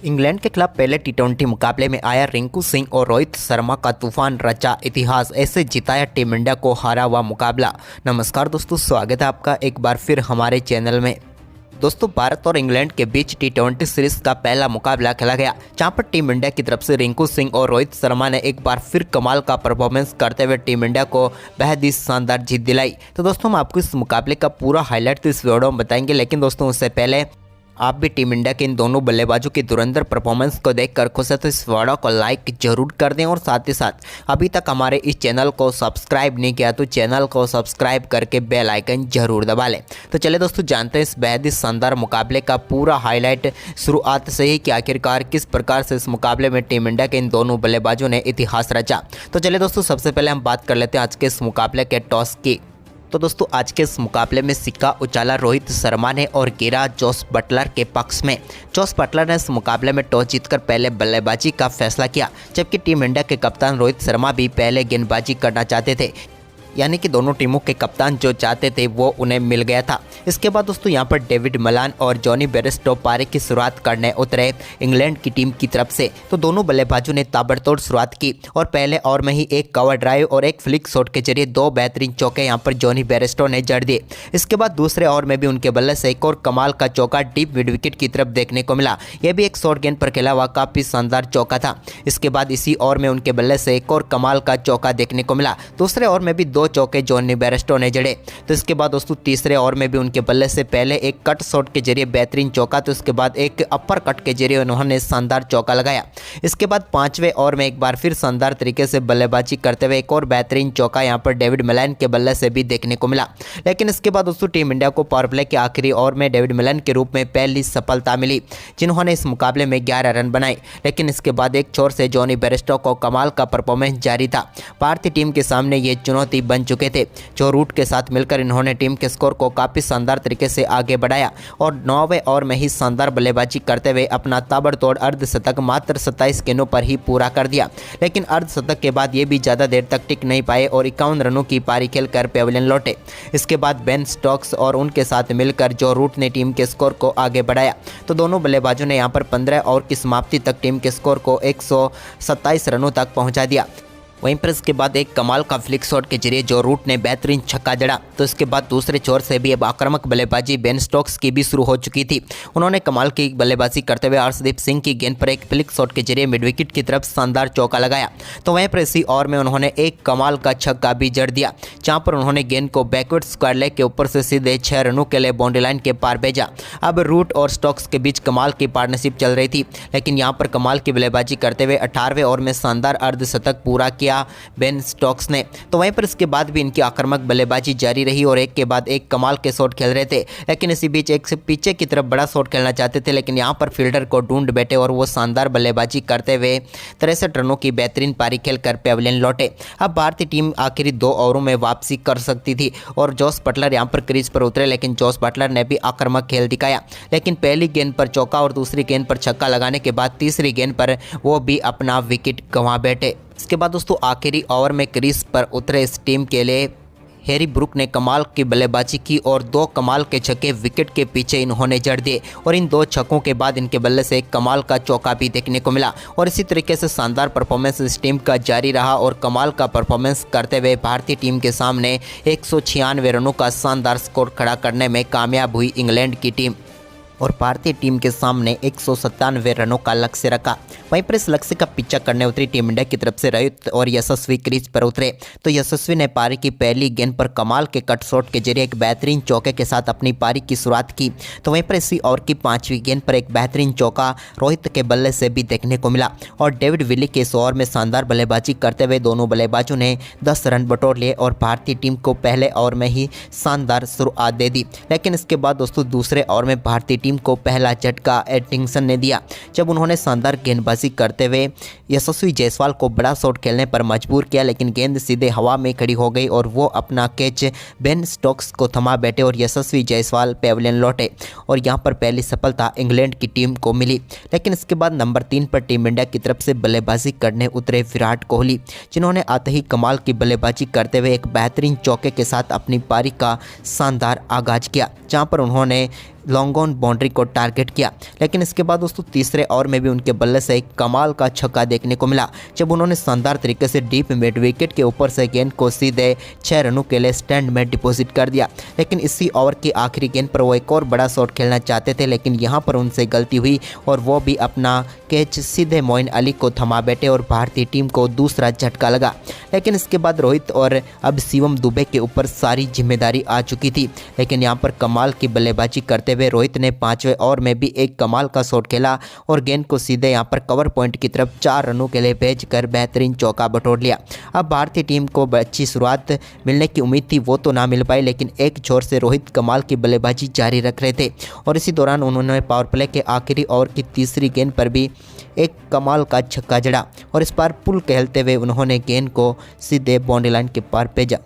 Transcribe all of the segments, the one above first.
England के खिलाफ पहले टी20 मुकाबले में आया रिंकू सिंह और रोहित शर्मा का तूफान रचा इतिहास, ऐसे जिताया टीम इंडिया को हारा हुआ मुकाबला। नमस्कार दोस्तों, स्वागत है आपका एक बार फिर हमारे चैनल में। दोस्तों, भारत और इंग्लैंड के बीच टी20 सीरीज का पहला मुकाबला खेला गया, जहां पर टीम इंडिया की तरफ से रिंकू सिंह और रोहित शर्मा ने एक बार फिर कमाल का परफॉर्मेंस करते हुए टीम इंडिया को बेहद ही शानदार जीत दिलाई। तो दोस्तों, हम आपको इस मुकाबले का पूरा हाईलाइट तो इस वीडियो में बताएंगे, लेकिन दोस्तों उससे पहले आप भी टीम इंडिया के इन दोनों बल्लेबाजों की धुरंधर परफॉर्मेंस को देखकर खुश है तो इस वीडियो को लाइक जरूर कर दें और साथ ही साथ अभी तक हमारे इस चैनल को सब्सक्राइब नहीं किया तो चैनल को सब्सक्राइब करके बेल आइकन जरूर दबा लें। तो चलिए दोस्तों, जानते हैं इस बेहद ही शानदार मुकाबले का पूरा हाईलाइट शुरुआत से ही कि आखिरकार किस प्रकार से इस मुकाबले में टीम इंडिया के इन दोनों बल्लेबाजों ने इतिहास रचा। तो चलिए दोस्तों, सबसे पहले हम बात कर लेते हैं आज के इस मुकाबले के टॉस की। तो दोस्तों, आज के इस मुकाबले में सिक्का उछाला रोहित शर्मा ने और गिरा जोस बटलर के पक्ष में। जोस बटलर ने इस मुकाबले में टॉस जीतकर पहले बल्लेबाजी का फैसला किया, जबकि टीम इंडिया के कप्तान रोहित शर्मा भी पहले गेंदबाजी करना चाहते थे, यानी कि दोनों टीमों के कप्तान जो चाहते थे वो उन्हें मिल गया था। इसके बाद दोस्तों यहाँ पर डेविड मलान और जॉनी बेयरस्टो पारी की शुरुआत करने उतरे इंग्लैंड की टीम की तरफ से। तो दोनों बल्लेबाजों ने ताबड़तोड़ शुरुआत की और पहले ओवर में ही एक कवर ड्राइव और एक फ्लिक शॉट के जरिए दो बेहतरीन चौके यहाँ पर जॉनी बेयरस्टो ने जड़ दिए। इसके बाद दूसरे ओवर में भी उनके बल्ले से एक और कमाल का चौका डीप मिड विकेट की तरफ देखने को मिला। यह भी एक शॉर्ट गेंद पर खेला हुआ काफ़ी शानदार चौका था। इसके बाद इसी ओवर में उनके बल्ले से एक और कमाल का चौका देखने को मिला। दूसरे ओवर में भी दो चौके जॉनी बेयरस्टो ने जड़े। तो इसके बाद दोस्तों तीसरे ओवर में भी उनके बल्ले से पहले एक कट शॉट के जरिए बेहतरीन चौका, तो इसके बाद एक अपर कट के जरिए उन्होंने शानदार चौका लगाया। इसके बाद पांचवें ओवर में एक बार फिर शानदार तरीके से बल्लेबाजी करते हुए एक और बेहतरीन चौका यहां पर डेविड मलान के बल्ले से भी देखने को मिला। लेकिन इसके बाद दोस्तों टीम इंडिया को पावर प्ले के आखिरी ओवर में डेविड मलान के रूप में पहली सफलता मिली, जिन्होंने इस मुकाबले में 11 रन बनाए। लेकिन इसके बाद एक छोर से जॉनी बेयरस्टो को कमाल का परफॉर्मेंस जारी था। भारतीय टीम के सामने ये चुनौती बन चुके थे। जो रूट के साथ मिलकर इन्होंने टीम के स्कोर को काफ़ी शानदार तरीके से आगे बढ़ाया और 9वें ओवर में ही शानदार बल्लेबाजी करते हुए अपना ताबड़तोड़ अर्धशतक मात्र 27 गेंदों पर ही पूरा कर दिया। लेकिन अर्धशतक के बाद ये भी ज़्यादा देर तक टिक नहीं पाए और 51 रनों की पारी खेलकर पेविलियन लौटे। इसके बाद बेन स्टोक्स और उनके साथ मिलकर जो रूट ने टीम के स्कोर को आगे बढ़ाया। तो दोनों बल्लेबाजों ने यहाँ पर 15 ओवर की समाप्ति तक टीम के स्कोर को 127 रनों तक पहुँचा दिया। वहीं पर इसके बाद एक कमाल का फ्लिक शॉट के जरिए जो रूट ने बेहतरीन छक्का जड़ा। तो इसके बाद दूसरे छोर से भी अब आक्रामक बल्लेबाजी बेन स्टोक्स की भी शुरू हो चुकी थी। उन्होंने कमाल की बल्लेबाजी करते हुए अर्शदीप सिंह की गेंद पर एक फ्लिक शॉट के जरिए मिड विकेट की तरफ शानदार चौका लगाया। तो वहीं पर इसी ओवर में उन्होंने एक कमाल का छक्का भी जड़ दिया, जहां पर उन्होंने गेंद को बैकवर्ड स्क्वायर लेग के ऊपर से सीधे 6 रनों के लिए बाउंड्री लाइन के पार भेजा। अब रूट और स्टोक्स के बीच कमाल की पार्टनरशिप चल रही थी, लेकिन यहाँ पर कमाल की बल्लेबाजी करते हुए 18वें ओवर में शानदार अर्धशतक पूरा किया बेन स्टोक्स ने। तो वहीं पर इसके बाद भी इनकी आक्रामक बल्लेबाजी जारी रही और एक के बाद एक कमाल के शॉट खेल रहे थे। लेकिन इसी बीच एक से पीछे की तरफ बड़ा शॉट खेलना चाहते थे, लेकिन यहां पर फील्डर को ढूंढ बैठे और वो शानदार बल्लेबाजी करते हुए 63 रनों की बेहतरीन पारी खेलकर पेविलियन लौटे। अब भारतीय टीम आखिरी 2 ओवरों में वापसी कर सकती थी और जोस बटलर यहां पर क्रीज पर उतरे, लेकिन जोस बटलर ने भी आक्रामक खेल दिखाया। लेकिन पहली गेंद पर चौका और दूसरी गेंद पर छक्का लगाने के बाद तीसरी गेंद पर वो भी अपना विकेट गंवा बैठे। इसके बाद दोस्तों आखिरी ओवर में क्रीज पर उतरे इस टीम के लिए हैरी ब्रूक ने कमाल की बल्लेबाजी की और 2 कमाल के छक्के विकेट के पीछे इन्होंने जड़ दिए और इन 2 छक्कों के बाद इनके बल्ले से एक कमाल का चौका भी देखने को मिला। और इसी तरीके से शानदार परफॉर्मेंस इस टीम का जारी रहा और कमाल का परफॉर्मेंस करते हुए भारतीय टीम के सामने 196 रनों का शानदार स्कोर खड़ा करने में कामयाब हुई इंग्लैंड की टीम और भारतीय टीम के सामने 197 रनों का लक्ष्य रखा। वहीं पर इस लक्ष्य का पीछा करने उतरी टीम इंडिया की तरफ से रोहित और यशस्वी क्रीज पर उतरे। तो यशस्वी ने पारी की पहली गेंद पर कमाल के कट शॉट के जरिए एक बेहतरीन चौके के साथ अपनी पारी की शुरुआत की। तो वहीं पर इसी ओवर की 5वीं गेंद पर एक बेहतरीन चौका रोहित के बल्ले से भी देखने को मिला और डेविड विली के इस ओवर में शानदार बल्लेबाजी करते हुए दोनों बल्लेबाजों ने 10 रन बटोर लिए और भारतीय टीम को पहले ओवर में ही शानदार शुरुआत दे दी। लेकिन इसके बाद दोस्तों दूसरे ओवर में भारतीय टीम को पहला झटका एडिंगसन ने दिया, जब उन्होंने शानदार गेंदबाजी करते हुए यशस्वी जायसवाल को बड़ा शॉट खेलने पर मजबूर किया। लेकिन गेंद सीधे हवा में खड़ी हो गई और वो अपना कैच बेन स्टोक्स को थमा बैठे और यशस्वी जायसवाल पेविलियन लौटे और यहां पर पहली सफलता इंग्लैंड की टीम को मिली। लेकिन इसके बाद नंबर 3 पर टीम इंडिया की तरफ से बल्लेबाजी करने उतरे विराट कोहली, जिन्होंने आते ही कमाल की बल्लेबाजी करते हुए एक बेहतरीन चौके के साथ अपनी पारी का शानदार आगाज किया, जहां पर उन्होंने लॉन्ग ऑन बाउंड्री को टारगेट किया। लेकिन इसके बाद दोस्तों तीसरे ओवर में भी उनके बल्ले से एक कमाल का छक्का देखने को मिला, जब उन्होंने शानदार तरीके से डीप मिड विकेट के ऊपर से गेंद को सीधे 6 रनों के लिए स्टैंड में डिपॉजिट कर दिया। लेकिन इसी ओवर की आखिरी गेंद पर वो एक और बड़ा शॉट खेलना चाहते थे, लेकिन यहाँ पर उनसे गलती हुई और वो भी अपना कैच सीधे मोइन अली को थमा बैठे और भारतीय टीम को दूसरा झटका लगा। लेकिन इसके बाद रोहित और अब शिवम दुबे के ऊपर सारी जिम्मेदारी आ चुकी थी। लेकिन यहाँ पर कमाल की बल्लेबाजी करते हुए रोहित ने 5वें ओवर में भी एक कमाल का शॉट खेला और गेंद को सीधे यहाँ पर कवर पॉइंट की तरफ 4 रनों के लिए भेजकर बेहतरीन चौका बटोर लिया। अब भारतीय टीम को अच्छी शुरुआत मिलने की उम्मीद थी, वो तो ना मिल पाई, लेकिन एक छोर से रोहित कमाल की बल्लेबाजी जारी रख रहे थे और इसी दौरान उन्होंने पावर प्ले के आखिरी ओवर की तीसरी गेंद पर भी एक कमाल का छक्का जड़ा और इस बार पुल कहलते हुए उन्होंने गेंद को सीधे बाउंड्री लाइन के पार भेजा।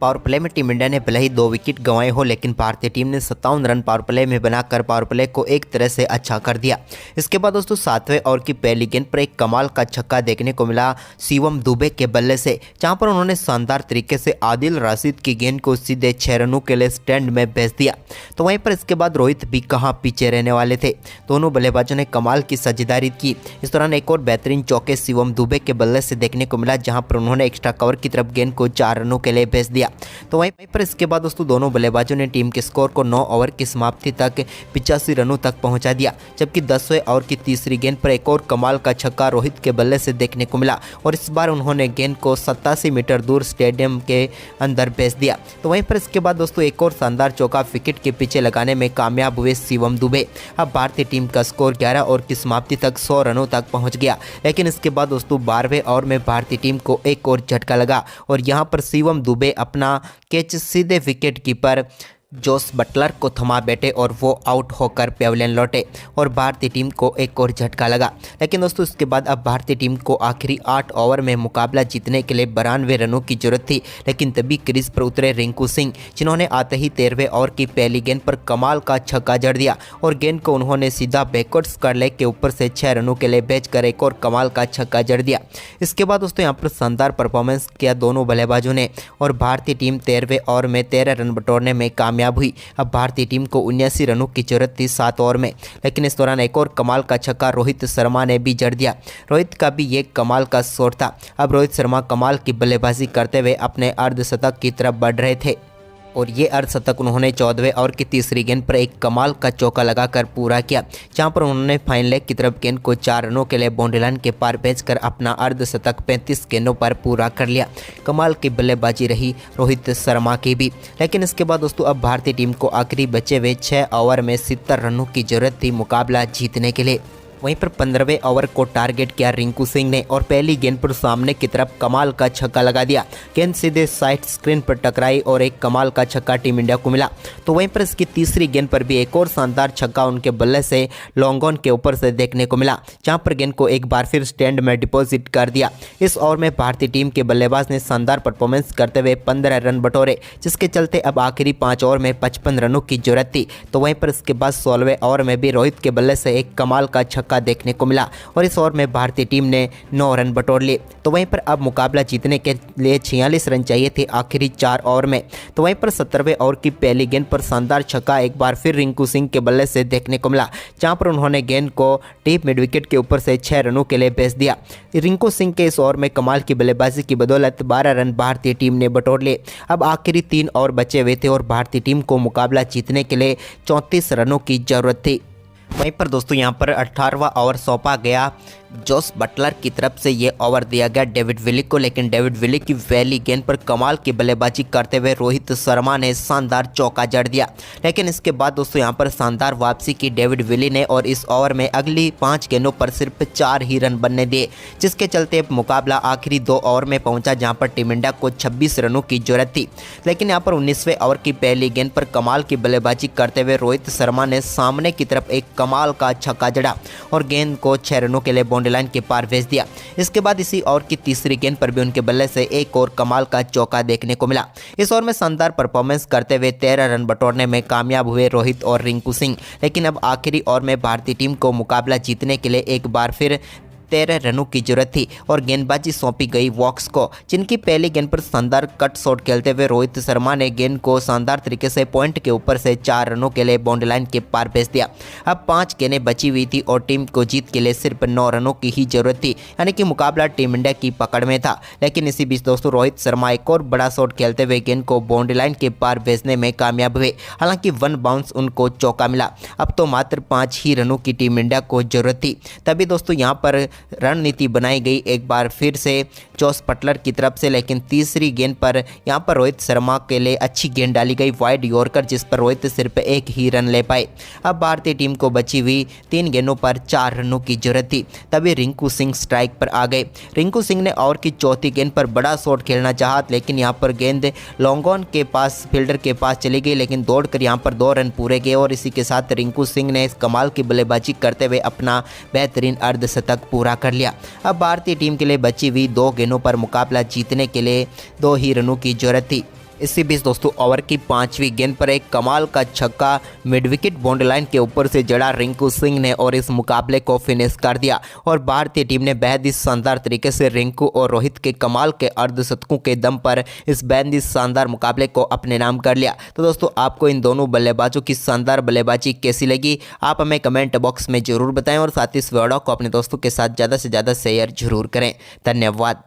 पावर प्ले में टीम इंडिया ने भले ही 2 विकेट गंवाए हो, लेकिन भारतीय टीम ने 57 रन पावर प्ले में बनाकर पावर प्ले को एक तरह से अच्छा कर दिया। इसके बाद दोस्तों 7वें ओवर की पहली गेंद पर एक कमाल का छक्का देखने को मिला शिवम दुबे के बल्ले से, जहां पर उन्होंने शानदार तरीके से आदिल राशिद की गेंद को सीधे 6 रनों के लिए स्टैंड में भेज दिया। तो वहीं पर इसके बाद रोहित भी कहाँ पीछे रहने वाले थे, दोनों बल्लेबाजों ने कमाल की साझेदारी की। इस दौरान एक और बेहतरीन चौके शिवम दुबे के बल्ले से देखने को मिला, जहाँ पर उन्होंने एक्स्ट्रा कवर की तरफ गेंद को 4 रनों के लिए भेज दिया। तो वहीं पर इसके बाद दोस्तों दोनों बल्लेबाजों ने टीम के स्कोर को 9 ओवर की समाप्ति तक 85 रनों तक पहुंचा दिया, जबकि 10वें ओवर की तीसरी गेंद पर एक और कमाल का छक्का रोहित के बल्ले से देखने को मिला और इस बार उन्होंने गेंद को 87 मीटर दूर स्टेडियम के अंदर भेज दिया। तो वहीं पर इसके बाद दोस्तों एक और शानदार चौका विकेट के पीछे लगाने में कामयाब हुए शिवम दुबे। अब भारतीय टीम का स्कोर 11 ओवर की समाप्ति तक 100 रनों तक पहुँच गया। लेकिन इसके बाद दोस्तों 12वें ओवर में भारतीय टीम को एक और झटका लगा और यहाँ पर शिवम दुबे अपना कैच सीधे विकेट कीपर जोस बटलर को थमा बैठे और वो आउट होकर पेविलियन लौटे और भारतीय टीम को एक और झटका लगा। लेकिन दोस्तों इसके बाद अब भारतीय टीम को आखिरी 8 ओवर में मुकाबला जीतने के लिए 92 रनों की जरूरत थी। लेकिन तभी क्रीज पर उतरे रिंकू सिंह, जिन्होंने आते ही 13वें ओवर की पहली गेंद पर कमाल का छक्का जड़ दिया और गेंद को उन्होंने सीधा बैकवर्ड्स कर लेग के ऊपर से 6 रनों के लिए भेजकर एक और कमाल का छक्का जड़ दिया। इसके बाद दोस्तों यहाँ पर शानदार परफॉर्मेंस किया दोनों बल्लेबाजों ने और भारतीय टीम 13वें ओवर में 13 रन बटोरने में कामयाब हुई। अब भारतीय टीम को 79 रनों की जरूरत थी 7 ओवर में। लेकिन इस दौरान एक और कमाल का छक्का रोहित शर्मा ने भी जड़ दिया। रोहित का भी ये कमाल का शॉट था। अब रोहित शर्मा कमाल की बल्लेबाजी करते हुए अपने अर्धशतक की तरफ बढ़ रहे थे और ये अर्धशतक उन्होंने 14वें ओवर की तीसरी गेंद पर एक कमाल का चौका लगाकर पूरा किया, जहां पर उन्होंने फाइनल लेग की तरफ गेंद को 4 रनों के लिए बाउंड्री लाइन के पार भेजकर अपना अर्धशतक 35 गेंदों पर पूरा कर लिया। कमाल की बल्लेबाजी रही रोहित शर्मा की भी। लेकिन इसके बाद दोस्तों अब भारतीय टीम को आखिरी बचे हुए 6 ओवर में 70 रनों की जरूरत थी मुकाबला जीतने के लिए। वहीं पर 15वें ओवर को टारगेट किया रिंकू सिंह ने और पहली गेंद पर सामने की तरफ कमाल का छक्का लगा दिया। गेंद सीधे साइड स्क्रीन पर टकराई और एक कमाल का छक्का टीम इंडिया को मिला। तो वहीं पर इसकी तीसरी गेंद पर भी एक और शानदार छक्का उनके बल्ले से लॉन्ग ऑन के ऊपर से देखने को मिला, जहां पर गेंद को एक बार फिर स्टैंड में डिपॉजिट कर दिया। इस ओवर में भारतीय टीम के बल्लेबाज ने शानदार परफॉर्मेंस करते हुए 15 रन बटोरे, जिसके चलते अब आखिरी 5 ओवर में 55 रनों की जरूरत थी। तो वहीं पर इसके बाद 16वें ओवर में भी रोहित के बल्ले से एक कमाल का छक्का देखने को मिला और इस ओवर में भारतीय टीम ने 9 रन बटोर लिए। तो वहीं पर अब मुकाबला जीतने के लिए 46 रन चाहिए थे आखिरी 4 ओवर में। तो वहीं पर 17वें ओवर की पहली गेंद पर शानदार छक्का एक बार फिर रिंकू सिंह के बल्ले से देखने को मिला, जहां पर उन्होंने गेंद को डीप मिड विकेट के ऊपर से 6 रनों के लिए भेज दिया। रिंकू सिंह के इस ओवर में कमाल की बल्लेबाजी की बदौलत 12 रन भारतीय टीम ने बटोर लिए। अब आखिरी 3 ओवर बचे हुए थे और भारतीय टीम को मुकाबला जीतने के लिए 34 रनों की जरूरत थी। वहीं पर दोस्तों यहाँ पर 18वां ओवर सौंपा गया जोस बटलर की तरफ से ये ओवर दिया गया डेविड विली को। लेकिन डेविड विली की पहली गेंद पर कमाल की बल्लेबाजी करते हुए रोहित शर्मा ने शानदार चौका जड़ दिया। लेकिन इसके बाद दोस्तों यहाँ पर शानदार वापसी की डेविड विली ने और इस ओवर में अगली 5 गेंदों पर सिर्फ 4 ही रन बनने दिए, जिसके चलते मुकाबला आखिरी 2 ओवर में पहुंचा, जहां पर टीम इंडिया को 26 रनों की जरूरत थी। लेकिन यहाँ पर 19वें ओवर की पहली गेंद पर कमाल की बल्लेबाजी करते हुए रोहित शर्मा ने सामने की तरफ एक कमाल का छक्का जड़ा और गेंद को 6 रनों के लिए बाउंड्री लाइन के पार भेज दिया। इसके बाद इसी ओवर की तीसरी गेंद पर भी उनके बल्ले से एक और कमाल का चौका देखने को मिला। इस ओवर में शानदार परफॉर्मेंस करते हुए 13 रन बटोरने में कामयाब हुए रोहित और रिंकू सिंह। लेकिन अब आखिरी ओवर में भारतीय टीम को मुकाबला जीतने के लिए एक बार फिर 13 रनों की जरूरत थी और गेंदबाजी सौंपी गई वॉक्स को, जिनकी पहली गेंद पर शानदार कट शॉट खेलते हुए रोहित शर्मा ने गेंद को शानदार तरीके से पॉइंट के ऊपर से 4 रनों के लिए बाउंड्री लाइन के पार भेज दिया। अब 5 गेंदें बची हुई थी और टीम को जीत के लिए सिर्फ 9 रनों की ही जरूरत थी, यानी कि मुकाबला टीम इंडिया की पकड़ में था। लेकिन इसी बीच दोस्तों रोहित शर्मा एक और बड़ा शॉट खेलते हुए गेंद को बाउंड्री लाइन के पार भेजने में कामयाब हुए। हालांकि 1 बाउंस उनको चौका मिला। अब तो मात्र 5 ही रनों की टीम इंडिया को जरूरत थी। तभी दोस्तों यहां पर रणनीति बनाई गई एक बार फिर से जॉस बटलर की तरफ से, लेकिन तीसरी गेंद पर यहां पर रोहित शर्मा के लिए अच्छी गेंद डाली गई वाइड यॉर्कर, जिस पर रोहित सिर्फ 1 ही रन ले पाए। अब भारतीय टीम को बची हुई 3 गेंदों पर 4 रनों की जरूरत थी। तभी रिंकू सिंह स्ट्राइक पर आ गए। रिंकू सिंह ने ओवर की चौथी गेंद पर बड़ा शॉट खेलना चाहा, लेकिन यहां पर गेंद लॉन्ग ऑन के पास फील्डर के पास चली गई, लेकिन दौड़कर यहां पर 2 रन पूरे किए और इसी के साथ रिंकू सिंह ने इस कमाल की बल्लेबाजी करते हुए अपना बेहतरीन अर्धशतक पूरा कर लिया। अब भारतीय टीम के लिए बची हुई 2 गेंदों पर मुकाबला जीतने के लिए 2 ही रनों की जरूरत थी। इसी बीच दोस्तों ओवर की 5वीं गेंद पर एक कमाल का छक्का मिड विकेट बाउंड्री लाइन के ऊपर से जड़ा रिंकू सिंह ने और इस मुकाबले को फिनिश कर दिया। और भारतीय टीम ने बेहद ही शानदार तरीके से रिंकू और रोहित के कमाल के अर्धशतकों के दम पर इस बेहद ही शानदार मुकाबले को अपने नाम कर लिया। तो दोस्तों आपको इन दोनों बल्लेबाजों की शानदार बल्लेबाजी कैसी लगी, आप हमें कमेंट बॉक्स में जरूर बताएं और साथ ही इस वीडियो को अपने दोस्तों के साथ ज़्यादा से ज़्यादा शेयर जरूर करें। धन्यवाद।